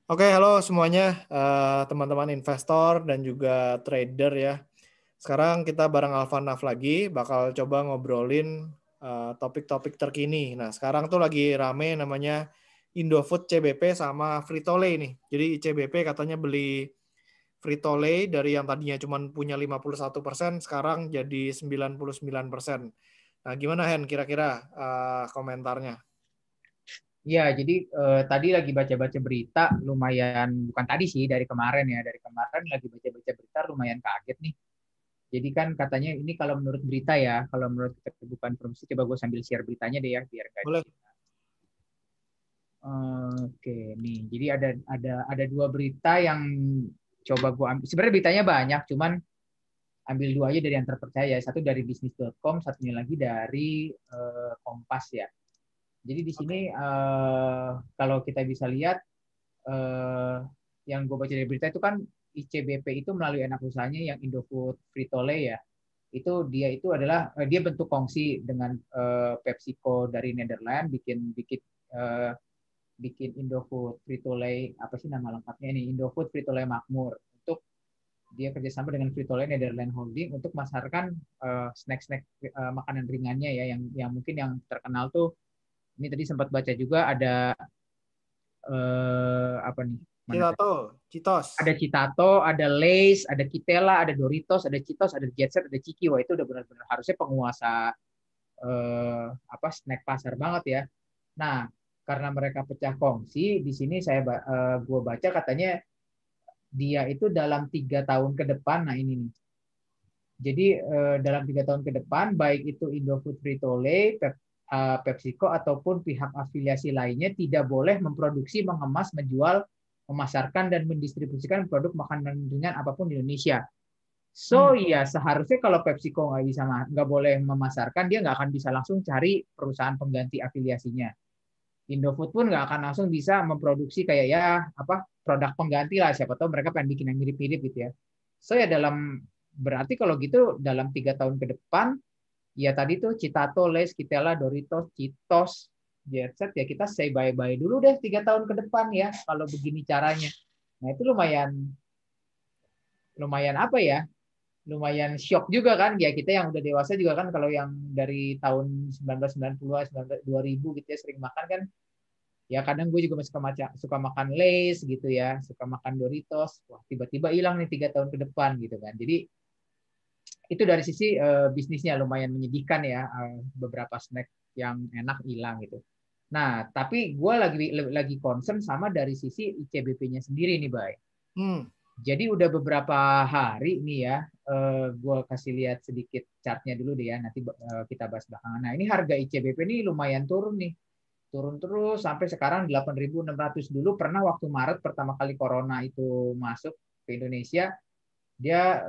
Oke, halo semuanya, teman-teman investor dan juga trader ya. Sekarang kita bareng Alvanaf lagi, bakal coba ngobrolin topik-topik terkini. Nah, sekarang tuh lagi rame namanya Indofood CBP sama Frito-Lay nih. Jadi CBP katanya beli Frito-Lay dari yang tadinya cuma punya 51%, sekarang jadi 99%. Nah, gimana Hen kira-kira komentarnya? Iya, jadi tadi lagi baca-baca berita, lumayan, bukan tadi sih, dari kemarin ya, dari kemarin lagi baca-baca berita lumayan kaget nih. Jadi kan katanya ini kalau menurut berita ya, kalau menurut keterbukaan informasi, coba gue sambil share beritanya deh ya, biar nggak Boleh. dikit. Oke, nih, jadi ada dua berita yang coba gue ambil. Sebenarnya beritanya banyak, cuman ambil dua aja dari yang terpercaya. Satu dari bisnis.com, satunya lagi dari Kompas ya. Jadi di sini Oke. kalau kita bisa lihat eh, yang gue baca dari berita itu kan ICBP itu melalui anak usahanya yang Indofood Frito-Lay ya. Itu dia itu adalah dia bentuk kongsi dengan PepsiCo dari Netherlands bikin bikin eh, bikin Indofood Frito-Lay apa sih nama lengkapnya ini Indofood Frito-Lay Makmur untuk dia kerjasama dengan Frito-Lay Netherlands Holding untuk masarkan snack-snack makanan ringannya ya yang mungkin yang terkenal tuh ini tadi sempat baca juga ada apa nih mana tadi Citato, ada Citos. Citato, ada Lay's, ada Kitela, ada Doritos, ada Cheetos, ada Jet Set, ada Ciki. Wah itu udah benar-benar harusnya penguasa apa snack pasar banget ya. Nah karena mereka pecah kongsi di sini gue baca katanya dia itu dalam 3 tahun ke depan. Nah ini nih. Jadi dalam 3 tahun ke depan baik itu Indofood Frito-Lay, PepsiCo ataupun pihak afiliasi lainnya tidak boleh memproduksi, mengemas, menjual, memasarkan dan mendistribusikan produk makanan ringan apapun di Indonesia. Hmm. So ya seharusnya kalau PepsiCo nggak boleh memasarkan, dia nggak akan bisa langsung cari perusahaan pengganti afiliasinya. Indofood pun nggak akan langsung bisa memproduksi kayak ya apa produk pengganti lah. Siapa tahu mereka pengen bikin yang mirip-mirip gitu ya. So ya berarti kalau gitu dalam 3 tahun ke depan ya tadi tuh Citato, Lay's, Kitela, Doritos, Cheetos, Jet Set ya kita say bye-bye dulu deh 3 tahun ke depan ya kalau begini caranya. Nah itu lumayan lumayan apa ya? Lumayan shock juga kan ya kita yang udah dewasa juga kan kalau yang dari tahun 1990-an 2000 gitu ya sering makan kan ya kadang gue juga masih suka makan Lay's gitu ya suka makan Doritos wah tiba-tiba hilang nih 3 tahun ke depan gitu kan jadi itu dari sisi bisnisnya lumayan menyedihkan ya beberapa snack yang enak hilang gitu. Nah, tapi gue lagi concern sama dari sisi ICBP-nya sendiri nih, Bay. Hmm. Jadi udah beberapa hari nih ya, gue kasih lihat sedikit chartnya dulu deh ya, nanti kita bahas belakangan. Nah, ini harga ICBP ini lumayan turun nih, turun terus sampai sekarang 8.600 dulu. Pernah waktu Maret pertama kali Corona itu masuk ke Indonesia, dia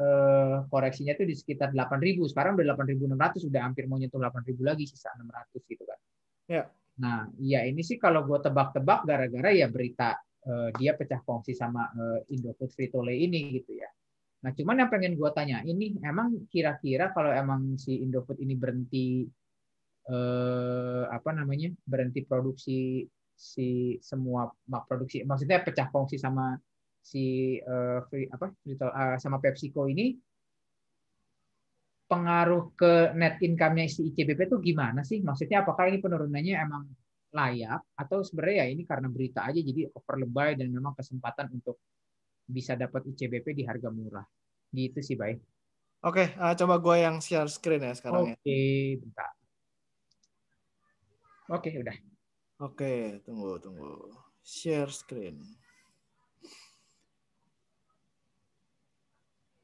koreksinya tuh di sekitar 8.000. Sekarang udah 8.600 udah hampir mau nyentuh 8.000 lagi, sisa 600 gitu kan. Ya. Nah, ya ini sih kalau gue tebak-tebak gara-gara ya berita dia pecah kongsi sama Indofood Frito-Lay ini gitu ya. Nah, cuman yang pengen gue tanya ini emang kira-kira kalau emang si Indofood ini berhenti apa namanya? Berhenti produksi si semua produksi maksudnya pecah kongsi sama si sama PepsiCo ini pengaruh ke net income-nya si ICBP itu gimana sih? Maksudnya apakah ini penurunannya emang layak atau sebenarnya ya ini karena berita aja jadi over lebay dan memang kesempatan untuk bisa dapat ICBP di harga murah. Gitu sih, Bay. Oke, coba gue yang share screen ya sekarang ya. Oke, bentar. Oke, udah. Oke, tunggu, tunggu. Share screen.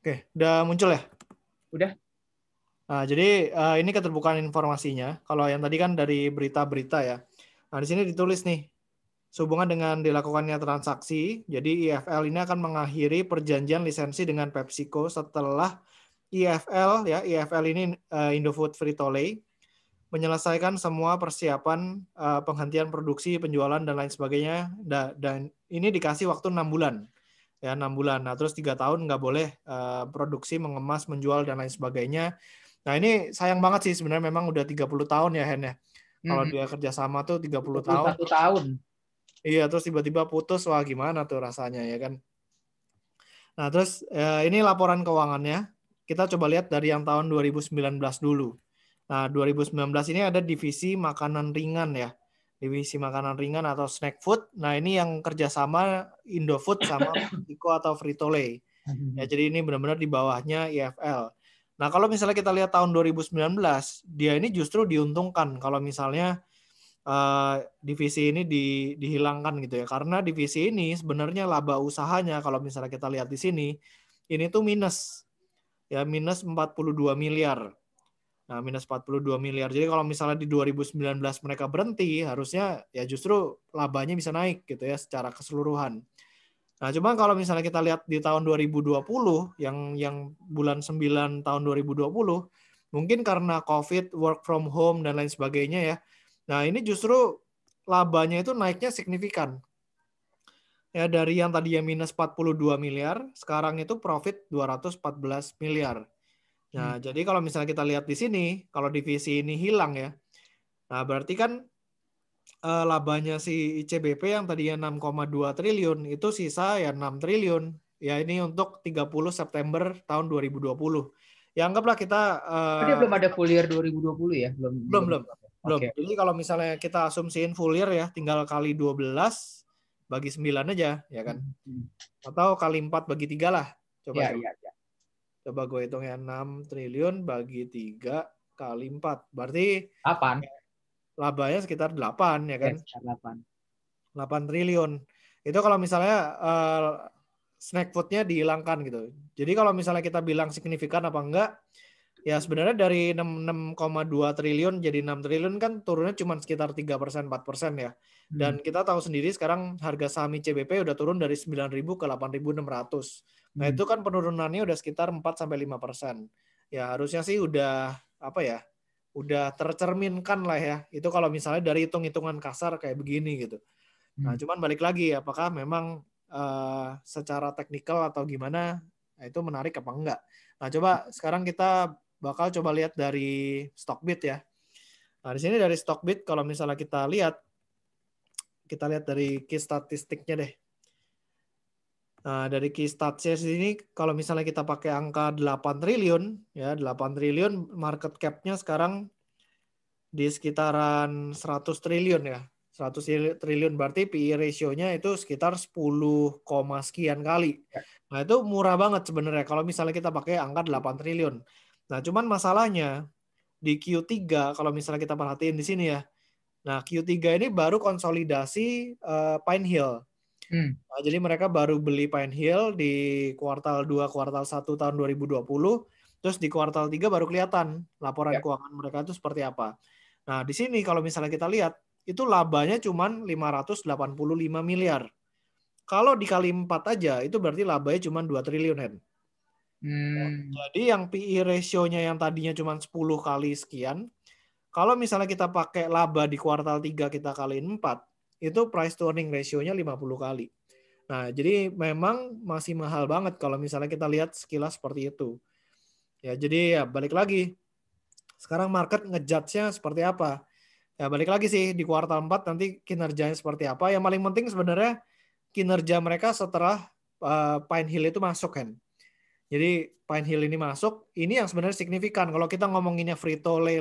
Oke, udah muncul ya? Udah. Nah, jadi ini keterbukaan informasinya. Kalau yang tadi kan dari berita-berita ya. Nah, di sini ditulis nih, sehubungan dengan dilakukannya transaksi, jadi IFL ini akan mengakhiri perjanjian lisensi dengan PepsiCo setelah IFL ya, IFL ini Indofood Frito-Lay menyelesaikan semua persiapan penghentian produksi, penjualan dan lain sebagainya, dan ini dikasih waktu 6 bulan ya 6 bulan. Nah terus 3 tahun nggak boleh produksi, mengemas, menjual dan lain sebagainya. Nah ini sayang banget sih sebenarnya, memang udah 30 tahun ya Hen ya. Kalau Mhm. dia kerjasama tuh 30 tahun. 21 tahun. Iya, terus tiba-tiba putus, wah gimana tuh rasanya ya kan. Nah, terus ini laporan keuangannya. Kita coba lihat dari yang tahun 2019 dulu. Nah, 2019 ini ada divisi makanan ringan ya. Divisi makanan ringan atau snack food. Nah, ini yang kerjasama Indofood sama PepsiCo atau Frito-Lay. Ya, jadi ini benar-benar di bawahnya IFL. Nah, kalau misalnya kita lihat tahun 2019, dia ini justru diuntungkan kalau misalnya divisi ini dihilangkan gitu ya. Karena divisi ini sebenarnya laba usahanya kalau misalnya kita lihat di sini, ini tuh minus. Ya, minus 42 miliar. Nah, minus 42 miliar. Jadi kalau misalnya di 2019 mereka berhenti, harusnya ya justru labanya bisa naik gitu ya secara keseluruhan. Nah, cuma kalau misalnya kita lihat di tahun 2020 yang bulan 9 tahun 2020, mungkin karena COVID, work from home dan lain sebagainya ya. Nah, ini justru labanya itu naiknya signifikan. Ya, dari yang tadinya minus 42 miliar, sekarang itu profit 214 miliar. Nah, jadi kalau misalnya kita lihat di sini, kalau divisi ini hilang ya, nah berarti kan labanya si ICBP yang tadinya 6,2 triliun, itu sisa ya 6 triliun. Ya ini untuk 30 September tahun 2020. Ya anggaplah kita... Dia belum ada full year 2020 ya? Belum. Oke. Jadi kalau misalnya kita asumsiin full year ya, tinggal kali 12 bagi 9 aja, ya kan? Atau kali 4 bagi 3 lah. Coba. Coba gue hitungnya 6 triliun bagi 3 kali 4. Berarti 8. Labanya sekitar 8 ya kan? Sekitar 8. 8 triliun. Itu kalau misalnya snack foodnya dihilangkan gitu. Jadi kalau misalnya kita bilang signifikan apa enggak, ya sebenarnya dari 6,2 triliun jadi 6 triliun kan turunnya cuma sekitar 3%, 4% ya. Dan kita tahu sendiri sekarang harga saham ICBP udah turun dari 9.000 ke 8.600. Nah itu kan penurunannya udah sekitar 4-5%. Ya harusnya sih udah apa ya, udah tercerminkan lah ya. Itu kalau misalnya dari hitung-hitungan kasar kayak begini gitu. Nah, cuman balik lagi apakah memang secara teknikal atau gimana, nah itu menarik apa enggak. Nah, coba sekarang kita bakal coba lihat dari Stockbit ya. Nah, di sini dari Stockbit kalau misalnya kita lihat dari key statistiknya deh. Nah, dari key statsnya sini kalau misalnya kita pakai angka 8 triliun ya, 8 triliun market cap-nya sekarang di sekitaran 100 triliun ya. 100 triliun berarti PE ratio-nya itu sekitar 10, sekian kali. Nah, itu murah banget sebenarnya kalau misalnya kita pakai angka 8 triliun. Nah, cuman masalahnya di Q3 kalau misalnya kita perhatiin di sini ya. Nah, Q3 ini baru konsolidasi Pine Hill. Nah, jadi mereka baru beli Pine Hill di kuartal 2, kuartal 1 tahun 2020. Terus di kuartal 3 baru kelihatan laporan keuangan mereka itu seperti apa. Nah, di sini kalau misalnya kita lihat, itu labanya cuma 585 miliar. Kalau dikali 4 aja, itu berarti labanya cuma 2 triliun, Hen. Jadi yang PE ratio-nya yang tadinya cuma 10 kali sekian, kalau misalnya kita pakai laba di kuartal 3 kita kaliin 4, itu price to earning ratio-nya 50 kali. Nah, jadi memang masih mahal banget kalau misalnya kita lihat sekilas seperti itu. Ya, jadi ya balik lagi. Sekarang market ngejudge-nya seperti apa? Ya balik lagi sih di kuartal 4 nanti kinerjanya seperti apa. Yang paling penting sebenarnya kinerja mereka setelah Pine Hill itu masuk kan. Jadi Pine Hill ini masuk, ini yang sebenarnya signifikan. Kalau kita ngomonginnya Frito-Lay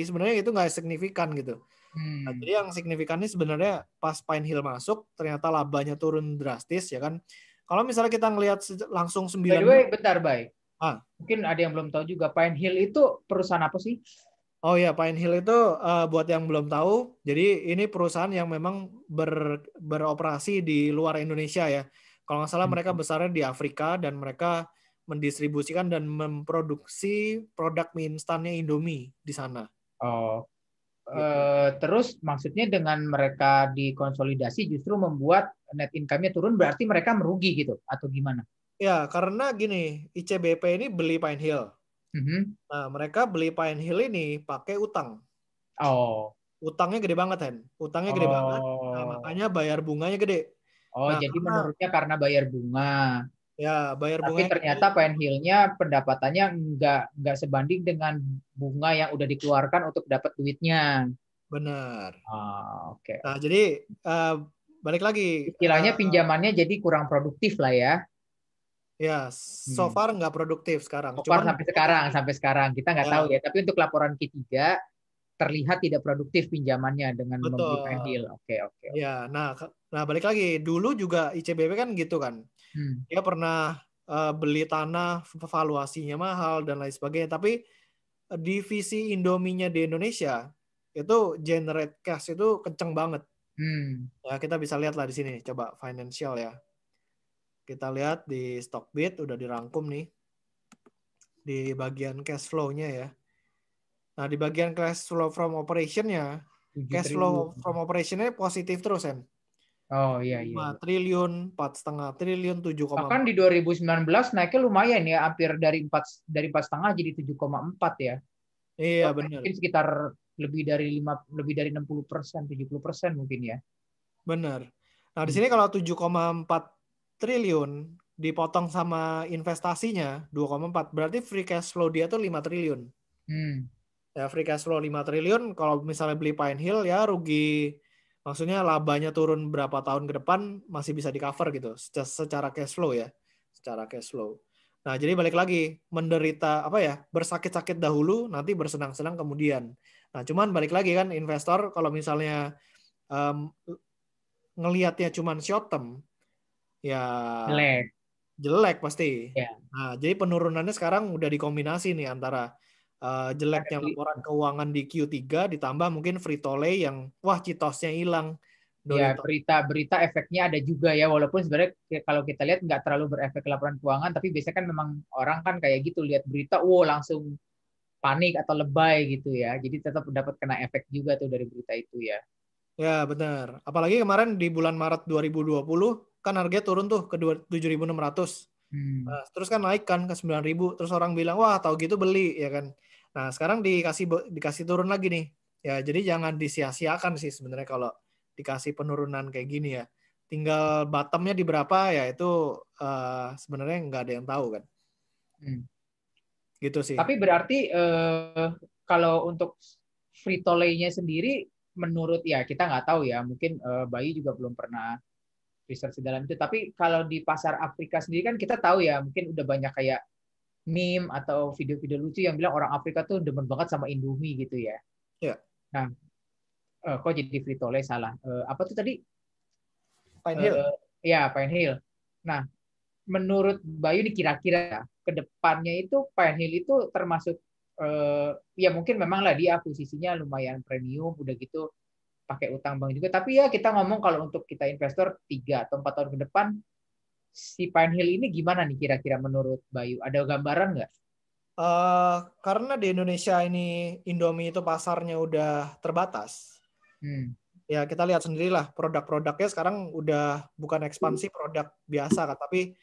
sebenarnya itu nggak signifikan gitu. Nah, jadi yang signifikan ini sebenarnya pas Pine Hill masuk, ternyata labanya turun drastis ya kan. Kalau misalnya kita ngelihat langsung 9 By the way, bentar, Bay. Ah. Mungkin ada yang belum tahu juga, Pine Hill itu perusahaan apa sih? Oh ya, Pine Hill itu buat yang belum tahu, jadi ini perusahaan yang memang beroperasi di luar Indonesia ya. Kalau nggak salah mereka besarnya di Afrika dan mereka mendistribusikan dan memproduksi produk mie instannya Indomie di sana. Oh, Gitu. Terus maksudnya dengan mereka dikonsolidasi justru membuat net income-nya turun, berarti mereka merugi gitu atau gimana? Ya, karena gini, ICBP ini beli Pine Hill. Nah, mereka beli Pine Hill ini pakai utang. Oh. Utangnya gede banget, Hen. Utangnya gede banget. Nah, makanya bayar bunganya gede. Oh, Nah, jadi karena menurutnya karena bayar bunga. ya bayar Tapi bunganya ternyata gede. Pine Hill-nya pendapatannya nggak sebanding dengan bunga yang udah dikeluarkan untuk dapat duitnya. Benar. Oke. Nah, jadi balik lagi. Istilahnya pinjamannya jadi kurang produktif lah ya. Ya, so Hmm. far nggak produktif sekarang. So far Cuman sampai sekarang kita nggak tahu ya, ya. Tapi untuk laporan Q3 terlihat tidak produktif pinjamannya dengan membeli Pine betul. Hill. Oke, oke, oke. Ya, nah balik lagi. Dulu juga ICBP kan gitu kan. Hmm. Dia pernah beli tanah, valuasinya mahal dan lain sebagainya. Tapi divisi Indominya di Indonesia itu generate cash itu kenceng banget. Hmm. Ya, kita bisa lihat lah di sini. Coba financial ya. Kita lihat di Stockbit udah dirangkum nih di bagian cash flow-nya ya. Nah, di bagian cash flow from operation-nya, 7 cash triliun. flow from operation-nya positif terus, Em. Oh iya, iya, 5 iya. triliun, 4,5 triliun, Bahkan 7,4. di 2019 naiknya lumayan ya, hampir dari 4 setengah jadi 7,4 ya. Iya, Oh, benar. mungkin sekitar lebih dari 60%, 70% mungkin ya. Benar. Nah, di Hmm. sini kalau 7,4 triliun dipotong sama investasinya 2,4, berarti free cash flow dia tuh 5 triliun. Hmm. Ya, free cash flow 5 triliun, kalau misalnya beli Pine Hill ya rugi, maksudnya labanya turun berapa tahun ke depan masih bisa di cover gitu secara cash flow ya, secara cash flow. Nah, jadi balik lagi, menderita apa ya, bersakit-sakit dahulu, nanti bersenang-senang kemudian. Nah, cuman balik lagi kan investor kalau misalnya em, ngelihatnya cuman short term, ya Jelek. jelek pasti. Ya. Nah, jadi penurunannya sekarang udah dikombinasi nih antara Ada jeleknya laporan keuangan di Q3 ditambah mungkin free Tolley yang wah citosnya hilang. ya, Dolito. berita-berita efeknya ada juga ya, walaupun sebenarnya kalau kita lihat nggak terlalu berefek ke laporan keuangan, tapi biasanya kan memang orang kan kayak gitu lihat berita, wow langsung panik atau lebay gitu ya. Jadi tetap dapat kena efek juga tuh dari berita itu ya. Ya, benar. Apalagi kemarin di bulan Maret 2020 kan harganya turun tuh ke 7.600. Hmm. Nah, terus kan naik kan ke 9.000. Terus orang bilang, "Wah, tahu gitu beli," ya kan. Nah, sekarang dikasih turun lagi nih. Ya, jadi jangan disia-siakan sih sebenarnya kalau dikasih penurunan kayak gini ya. Tinggal bottomnya di berapa ya itu sebenarnya nggak ada yang tahu kan. Hmm. Gitu sih. Tapi berarti kalau untuk free nya sendiri, menurut ya kita nggak tahu ya, mungkin Bayu juga belum pernah research di dalam itu. Tapi kalau di pasar Afrika sendiri kan kita tahu ya, mungkin udah banyak kayak meme atau video-video lucu yang bilang orang Afrika tuh demen banget sama Indomie gitu ya. Ya, Nah, kok jadi free salah? Apa tuh tadi? Pine Hill. Eh, ya, Pine Hill. Nah, menurut Bayu nih kira-kira ke depannya itu Pine Hill itu termasuk ya mungkin memang lah dia akuisisinya lumayan premium udah gitu pakai utang bank juga, tapi ya kita ngomong kalau untuk kita investor 3 atau 4 tahun ke depan si Pine Hill ini gimana nih kira-kira menurut Bayu, ada gambaran nggak? Karena di Indonesia ini Indomie itu pasarnya udah terbatas. Hmm. Ya kita lihat sendirilah produk-produknya sekarang udah bukan ekspansi produk biasa kan, tapi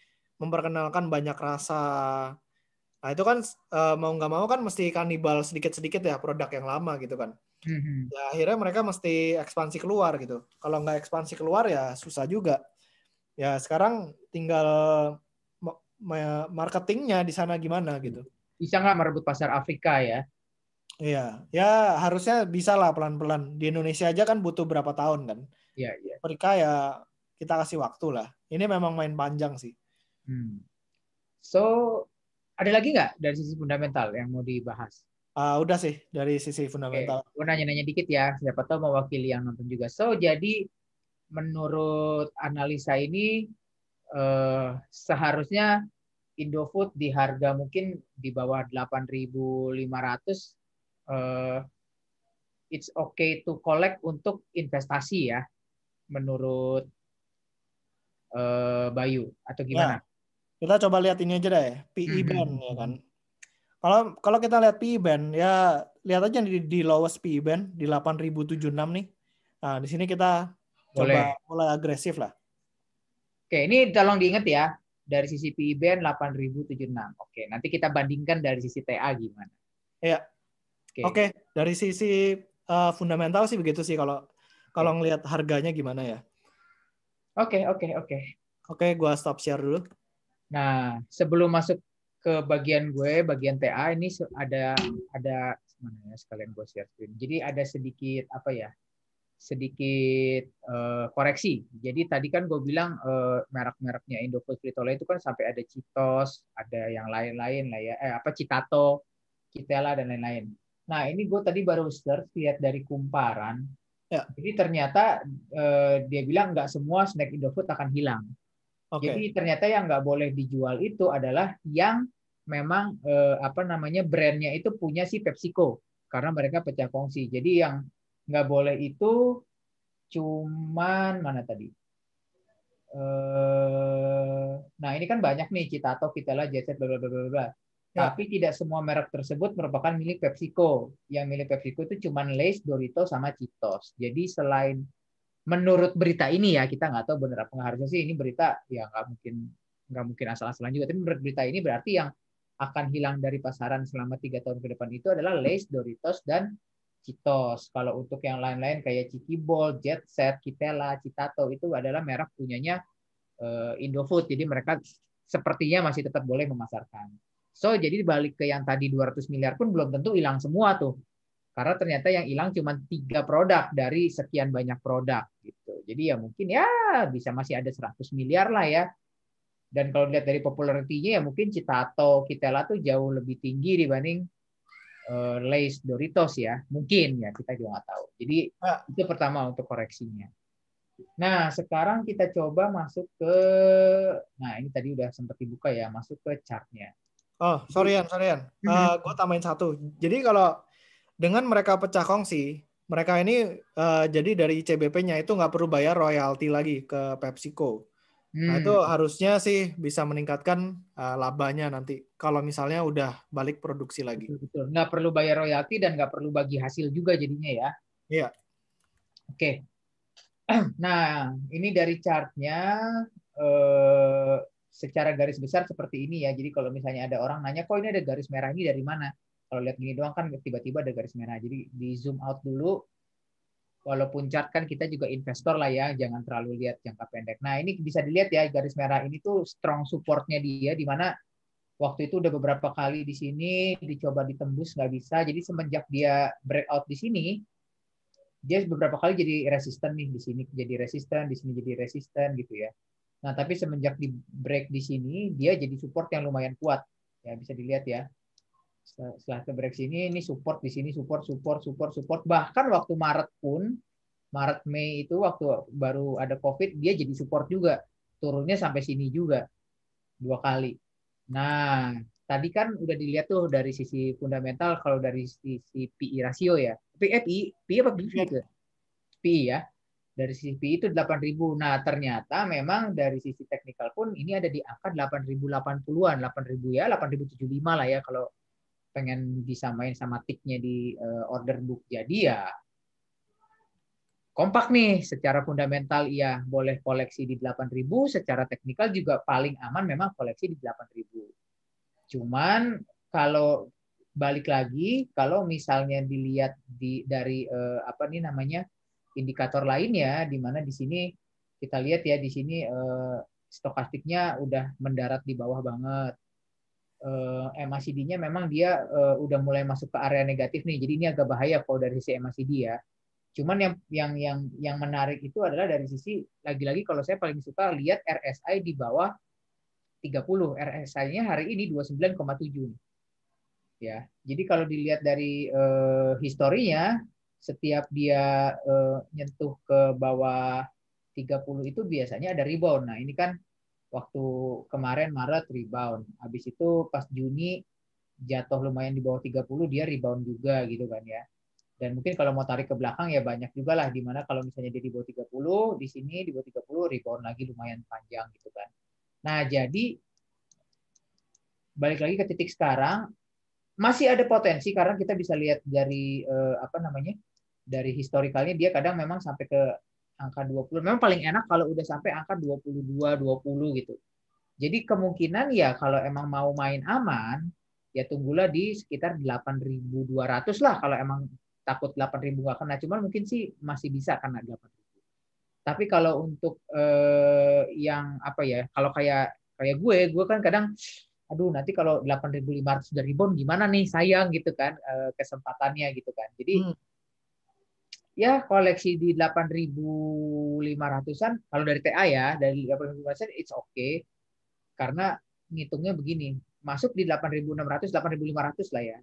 memperkenalkan banyak rasa. Nah itu kan mau nggak mau kan mesti kanibal sedikit-sedikit ya produk yang lama gitu kan. Hmm. Ya akhirnya mereka mesti ekspansi keluar gitu. Kalau nggak ekspansi keluar ya susah juga. Ya sekarang tinggal marketingnya di sana gimana gitu. Bisa nggak merebut pasar Afrika ya? Iya, ya harusnya bisa lah pelan-pelan. Di Indonesia aja kan butuh berapa tahun kan. Iya, iya. Afrika ya kita kasih waktu lah. Ini memang main panjang sih. Hmm. So, ada lagi nggak dari sisi fundamental yang mau dibahas? Udah sih dari sisi Oke, fundamental. gue nanya-nanya dikit ya, siapa tahu mewakili yang nonton juga. So, jadi menurut analisa ini seharusnya Indofood di harga mungkin di bawah 8.500 eh, it's okay to collect untuk investasi ya menurut Bayu atau Ya, gimana? kita coba lihat ini aja deh, PE band ya kan. Kalau kalau kita lihat PE band ya lihat aja di lowest PE band di 8.076 nih. Nah, di sini kita coba Boleh. mulai agresif lah. Oke, ini tolong diingat ya. Dari sisi PE band 8.076. Oke, nanti kita bandingkan dari sisi TA gimana. Ya, Oke. oke. Dari sisi fundamental sih begitu sih kalau kalau Oke, ngelihat harganya gimana ya. oke, oke, oke. Oke, gua stop share dulu. Nah, sebelum masuk ke bagian gue, bagian TA ini ada mana ya sekalian gue share screen. Jadi ada sedikit apa ya? sedikit koreksi. Jadi tadi kan gue bilang merek-mereknya Indofood Frito-Lay itu kan sampai ada Cheetos, ada yang lain-lain lah ya, Citato, Kitela dan lain-lain. Nah ini gue tadi baru search lihat dari kumparan. Ya. Jadi ternyata dia bilang nggak semua snack Indofood akan hilang. Jadi ternyata yang nggak boleh dijual itu adalah yang memang brandnya itu punya si PepsiCo karena mereka pecah kongsi. Jadi yang nggak boleh itu cuman mana tadi? Nah ini kan banyak nih Citato, Kitela, Jet Set, bla bla bla bla. Tapi tidak semua merek tersebut merupakan milik PepsiCo. Yang milik PepsiCo itu cuman Lay's, Doritos, sama Cheetos. Jadi selain menurut berita ini ya, kita nggak tahu benar apa nggak, harusnya sih ini berita ya nggak mungkin asal-asalan juga. Tapi menurut berita ini berarti yang akan hilang dari pasaran selama 3 tahun ke depan itu adalah Lay's, Doritos, dan Cheetos. Kalau untuk yang lain-lain kayak Chiki Ball, Jet Set, Kitela, Citato itu adalah merek punyanya Indofood. Jadi mereka sepertinya masih tetap boleh memasarkan. So, jadi balik ke yang tadi 200 miliar pun belum tentu hilang semua tuh. Karena ternyata yang hilang cuma 3 produk dari sekian banyak produk gitu. Jadi ya mungkin ya bisa masih ada 100 miliar lah ya. Dan kalau dilihat dari popularitinya ya mungkin Citato, Kitela tuh jauh lebih tinggi dibanding Lay's, Doritos ya. Mungkin ya, kita juga nggak tahu. Jadi itu pertama untuk koreksinya. Nah, sekarang kita coba masuk ke, nah ini tadi udah sempat dibuka ya, masuk ke chartnya. Oh, sorry Yan. Gue tambahin satu. Jadi kalau dengan mereka pecah kongsi, mereka ini jadi dari ICBP-nya itu nggak perlu bayar royalti lagi ke PepsiCo. Nah, itu harusnya sih bisa meningkatkan labanya nanti kalau misalnya udah balik produksi lagi. Betul. Nggak perlu bayar royalti dan nggak perlu bagi hasil juga jadinya ya. Iya. Oke. Nah, ini dari chartnya secara garis besar seperti ini ya. Jadi kalau misalnya ada orang nanya, kok ini ada garis merah ini dari mana? Kalau lihat gini doang kan tiba-tiba ada garis merah. Jadi di zoom out dulu. Walaupun chart kan kita juga investor lah ya, jangan terlalu lihat jangka pendek. Nah ini bisa dilihat ya garis merah ini tuh strong supportnya dia, di mana waktu itu udah beberapa kali di sini dicoba ditembus nggak bisa. Jadi semenjak dia breakout di sini, dia beberapa kali jadi resisten nih, di sini jadi resisten, di sini jadi resisten gitu ya. Nah tapi semenjak di break di sini, dia jadi support yang lumayan kuat. Ya bisa dilihat ya. Setelah ke break sini, ini support di sini, support. Bahkan waktu Maret Mei itu waktu baru ada COVID, dia jadi support juga, turunnya sampai sini juga 2 kali. Nah, tadi kan udah dilihat tuh dari sisi fundamental, kalau dari sisi PI rasio ya, PI apa PI itu? PI ya. Dari sisi PI itu 8.000. Nah, ternyata memang dari sisi teknikal pun ini ada di angka 8.080-an, 8.000 ya, 8.075 lah ya kalau pengen disamain sama ticknya di order book. Jadi ya kompak nih, secara fundamental iya boleh koleksi di 8.000, secara teknikal juga paling aman memang koleksi di 8.000. Cuman kalau balik lagi, kalau misalnya dilihat dari indikator lainnya, di mana di sini kita lihat ya, di sini stokastiknya udah mendarat di bawah banget. MACD-nya memang dia udah mulai masuk ke area negatif nih. Jadi ini agak bahaya kalau dari sisi MACD ya. Cuman yang menarik itu adalah dari sisi lagi-lagi kalau saya paling suka lihat RSI di bawah 30. RSI-nya hari ini 29,7 nih. Ya. Jadi kalau dilihat dari historinya, setiap dia nyentuh ke bawah 30 itu biasanya ada rebound. Nah, ini kan waktu kemarin Maret rebound. Habis itu pas Juni jatuh lumayan di bawah 30, dia rebound juga gitu kan ya. Dan mungkin kalau mau tarik ke belakang ya banyak juga lah, di mana kalau misalnya dia di bawah 30, di sini di bawah 30 rebound lagi lumayan panjang gitu kan. Nah, jadi balik lagi ke titik sekarang masih ada potensi karena kita bisa lihat dari dari historikalnya dia kadang memang sampai ke angka 20. Memang paling enak kalau udah sampai angka 22, 20 gitu. Jadi kemungkinan ya kalau emang mau main aman, ya tunggulah di sekitar 8.200 lah kalau emang takut 8.000 nggak kena. Cuman mungkin sih masih bisa kena 8.000. Tapi kalau untuk yang apa ya, kalau kayak gue kan kadang, aduh nanti kalau 8.500 sudah rebound gimana nih, sayang gitu kan kesempatannya gitu kan. Jadi ya koleksi di 8.500-an kalau dari TA ya, dari 8.500-an it's okay karena ngitungnya begini, masuk di 8.600 8.500 lah ya.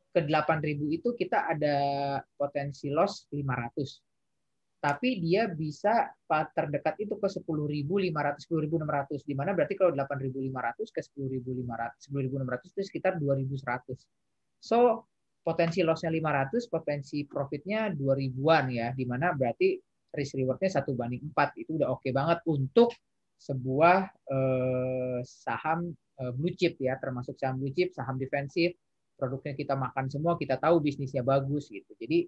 Ke 8.000 itu kita ada potensi loss 500. Tapi dia bisa terdekat itu ke 10.500, 10.600 di mana berarti kalau 8.500 ke 10.500, 10.600 itu sekitar 2.100. So, potensi loss-nya 500, potensi profit-nya 2.000-an ya, di mana berarti risk reward-nya 1:4. Itu udah oke banget untuk sebuah saham blue chip ya, termasuk saham blue chip, saham defensif, produknya kita makan semua, kita tahu bisnisnya bagus gitu. Jadi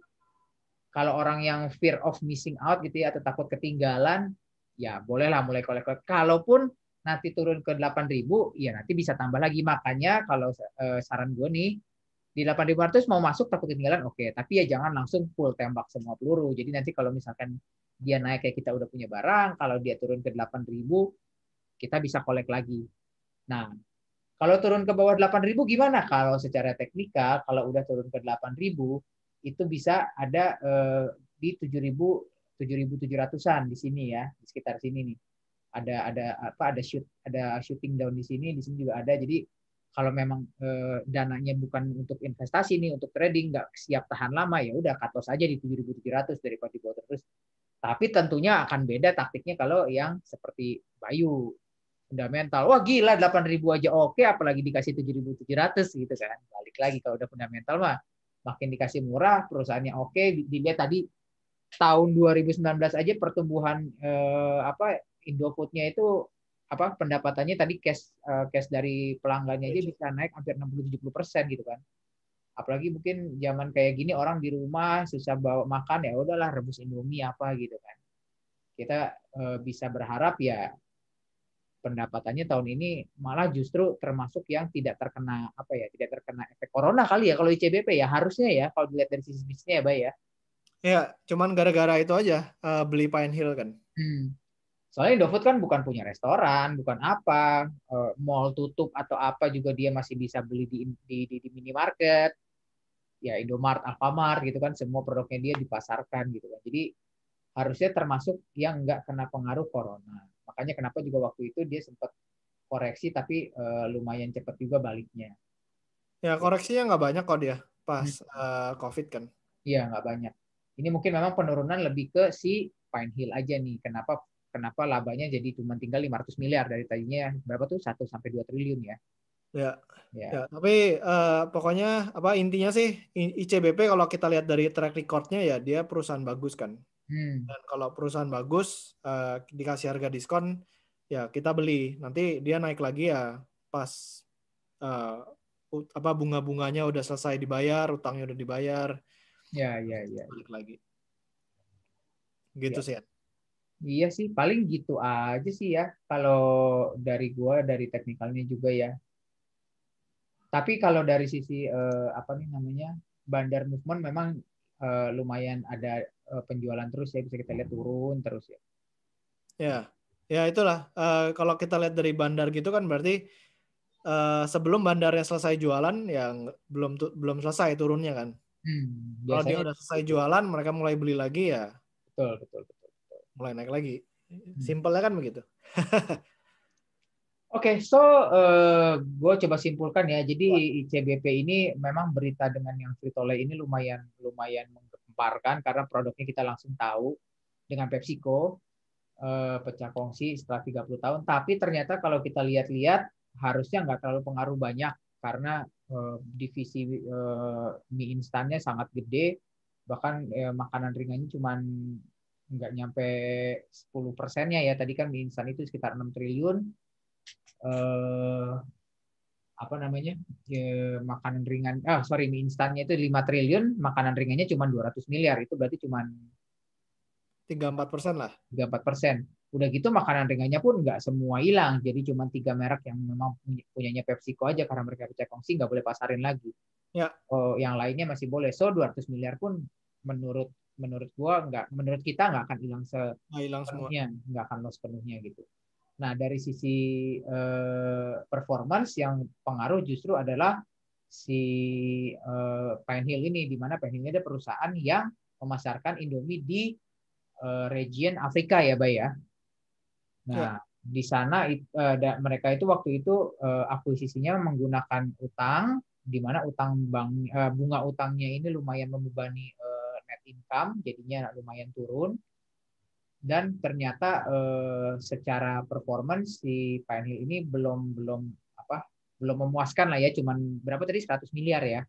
kalau orang yang fear of missing out gitu ya atau takut ketinggalan, ya bolehlah mulai kolek-kolek. Kalaupun nanti turun ke 8.000, ya nanti bisa tambah lagi. Makanya kalau saran gue nih, di 8.500 mau masuk takut ketinggalan, oke. Tapi ya jangan langsung full tembak semua peluru. Jadi nanti kalau misalkan dia naik kayak kita udah punya barang, kalau dia turun ke 8.000, kita bisa kolek lagi. Nah, kalau turun ke bawah 8.000 gimana? Kalau secara teknikal, kalau udah turun ke 8.000, itu bisa ada di 7.700-an di sini ya, di sekitar sini nih. Ada shooting down di sini juga ada. Jadi kalau memang dananya bukan untuk investasi nih, untuk trading, nggak siap tahan lama, ya udah cut loss aja di 7.700 daripada dibawa terus. Tapi tentunya akan beda taktiknya kalau yang seperti Bayu. Fundamental. Wah gila 8.000 aja oke, apalagi dikasih 7.700 gitu kan. Balik lagi kalau udah fundamental mah makin dikasih murah, perusahaannya oke. Dilihat tadi tahun 2019 aja pertumbuhan Indofood-nya itu pendapatannya tadi cash dari pelanggannya aja bisa naik hampir 60-70% gitu kan. Apalagi mungkin zaman kayak gini orang di rumah susah bawa makan, ya udahlah rebus Indomie apa gitu kan. Kita bisa berharap ya pendapatannya tahun ini malah justru termasuk yang tidak terkena tidak terkena efek corona kali ya kalau ICBP ya, harusnya ya kalau dilihat dari sisi bisnisnya ya, Bay ya. Ya, cuman gara-gara itu aja beli Pine Hill kan. Soalnya Indofood kan bukan punya restoran, bukan apa, mall tutup atau apa juga dia masih bisa beli di minimarket. Ya Indomart, Alfamart gitu kan, semua produknya dia dipasarkan gitu kan. Jadi harusnya termasuk yang nggak kena pengaruh corona. Makanya kenapa juga waktu itu dia sempat koreksi tapi lumayan cepat juga baliknya. Ya koreksinya nggak banyak kok dia pas COVID kan. Iya nggak banyak. Ini mungkin memang penurunan lebih ke si Pine Hill aja nih. Kenapa labanya jadi cuma tinggal 500 miliar dari tadinya berapa tuh 1-2 triliun ya. Ya. Tapi pokoknya intinya sih ICBP kalau kita lihat dari track recordnya ya dia perusahaan bagus kan. Dan kalau perusahaan bagus dikasih harga diskon ya kita beli. Nanti dia naik lagi ya pas bunga-bunganya udah selesai dibayar, utangnya udah dibayar. Ya. Balik lagi. Gitu ya. sih ya. Iya sih, paling gitu aja sih ya. Kalau dari gua dari teknikalnya juga ya. Tapi kalau dari sisi bandar movement memang lumayan ada penjualan terus ya, bisa kita lihat turun terus ya. Ya itulah. Kalau kita lihat dari bandar gitu kan berarti sebelum bandarnya selesai jualan yang belum selesai turunnya kan. Kalau dia udah selesai jualan, mereka mulai beli lagi ya. Betul. Mulai naik lagi. Simpelnya kan begitu. Oke, gue coba simpulkan ya. Jadi ICBP ini memang berita dengan yang Frito-Lay ini lumayan menggemparkan karena produknya kita langsung tahu dengan PepsiCo pecah kongsi setelah 30 tahun. Tapi ternyata kalau kita lihat-lihat harusnya nggak terlalu pengaruh banyak karena divisi mie instannya sangat gede, bahkan makanan ringannya cuma nggak nyampe 10%-nya ya. Tadi kan mie instan itu sekitar 6 triliun. Makanan ringan mie instannya itu 5 triliun, makanan ringannya cuma 200 miliar, itu berarti cuma 3-4% lah. 3-4%. Udah gitu makanan ringannya pun nggak semua hilang, jadi cuma 3 merek yang memang punyanya PepsiCo aja karena mereka pecah kongsi nggak boleh pasarin lagi. Ya. Yang lainnya masih boleh. So 200 miliar pun menurut kita nggak akan hilang sepenuhnya, nggak akan loss sepenuhnya gitu. Nah, dari sisi performance yang pengaruh justru adalah si Pine Hill ini, di mana Pine Hill ini ada perusahaan yang memasarkan Indomie di region Afrika ya, Bay ya. Nah, di sana mereka itu waktu itu akuisisinya menggunakan utang, di mana bunga utangnya ini lumayan membebani net income, jadinya lumayan turun. Dan ternyata secara performance si Pioneer ini belum memuaskan lah ya, cuman berapa tadi 100 miliar ya.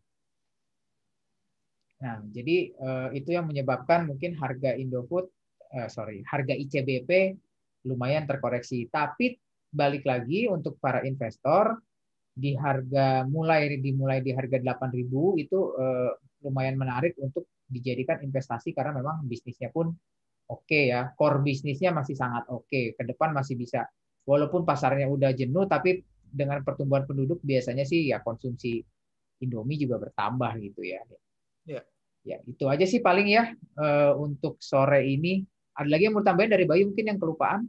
Nah, jadi itu yang menyebabkan mungkin harga harga ICBP lumayan terkoreksi. Tapi balik lagi untuk para investor dimulai di harga 8.000 itu lumayan menarik untuk dijadikan investasi karena memang bisnisnya pun oke ya, core bisnisnya masih sangat oke. Ke depan masih bisa, walaupun pasarnya udah jenuh, tapi dengan pertumbuhan penduduk biasanya sih ya konsumsi Indomie juga bertambah gitu ya. Ya. Ya itu aja sih paling ya untuk sore ini. Ada lagi yang mau tambahin dari Bayu mungkin yang kelupaan?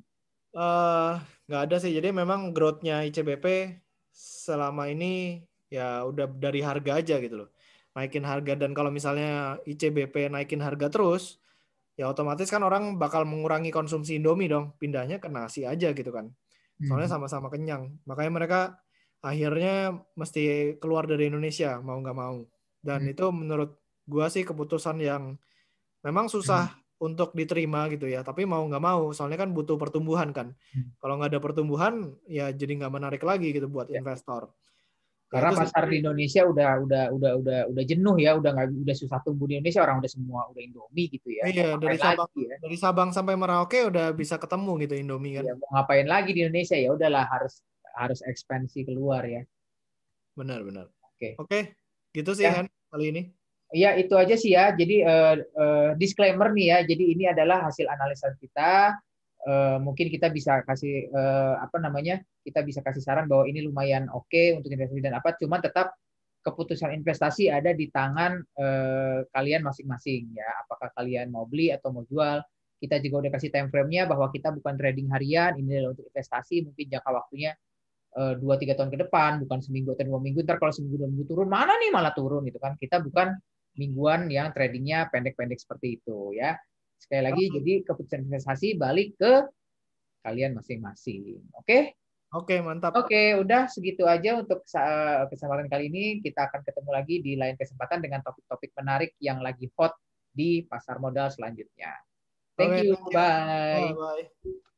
Nggak ada sih. Jadi memang growth-nya ICBP selama ini ya udah dari harga aja gitu loh. Naikin harga, dan kalau misalnya ICBP naikin harga terus, ya otomatis kan orang bakal mengurangi konsumsi Indomie dong, pindahnya ke nasi aja gitu kan. Soalnya sama-sama kenyang. Makanya mereka akhirnya mesti keluar dari Indonesia mau nggak mau. Dan itu menurut gua sih keputusan yang memang susah untuk diterima gitu ya. Tapi mau nggak mau, soalnya kan butuh pertumbuhan kan. Kalau nggak ada pertumbuhan, ya jadi nggak menarik lagi gitu buat investor. Ya Karena itu sih. pasar di Indonesia udah jenuh ya, udah susah tumbuh di Indonesia, orang udah semua udah Indomie gitu ya. Iya, Mau ngapain lagi ya? Dari Sabang sampai Merauke udah bisa ketemu gitu Indomie kan. Ya mau ngapain lagi di Indonesia, ya udahlah harus ekspansi keluar ya. Benar. Oke. Oke, gitu sih Ya, kan kali ini. iya itu aja sih ya. Jadi disclaimer nih ya. Jadi ini adalah hasil analisa kita. Mungkin kita bisa kasih Kita bisa kasih saran bahwa ini lumayan oke untuk investasi dan apa. Cuman tetap keputusan investasi ada di tangan kalian masing-masing ya. Apakah kalian mau beli atau mau jual? Kita juga udah kasih time frame-nya bahwa kita bukan trading harian. Ini adalah untuk investasi. Mungkin jangka waktunya 2-3 tahun ke depan, bukan seminggu atau 2 minggu. Ntar kalau seminggu 2 minggu turun, mana nih malah turun gitu kan. Kita bukan mingguan yang tradingnya pendek-pendek seperti itu ya. Sekali lagi, jadi keputusan investasi balik ke kalian masing-masing. Oke? Oke, mantap. Oke, udah segitu aja untuk kesempatan kali ini. Kita akan ketemu lagi di lain kesempatan dengan topik-topik menarik yang lagi hot di pasar modal selanjutnya. Thank Oke, you. thank you. Bye. Bye-bye.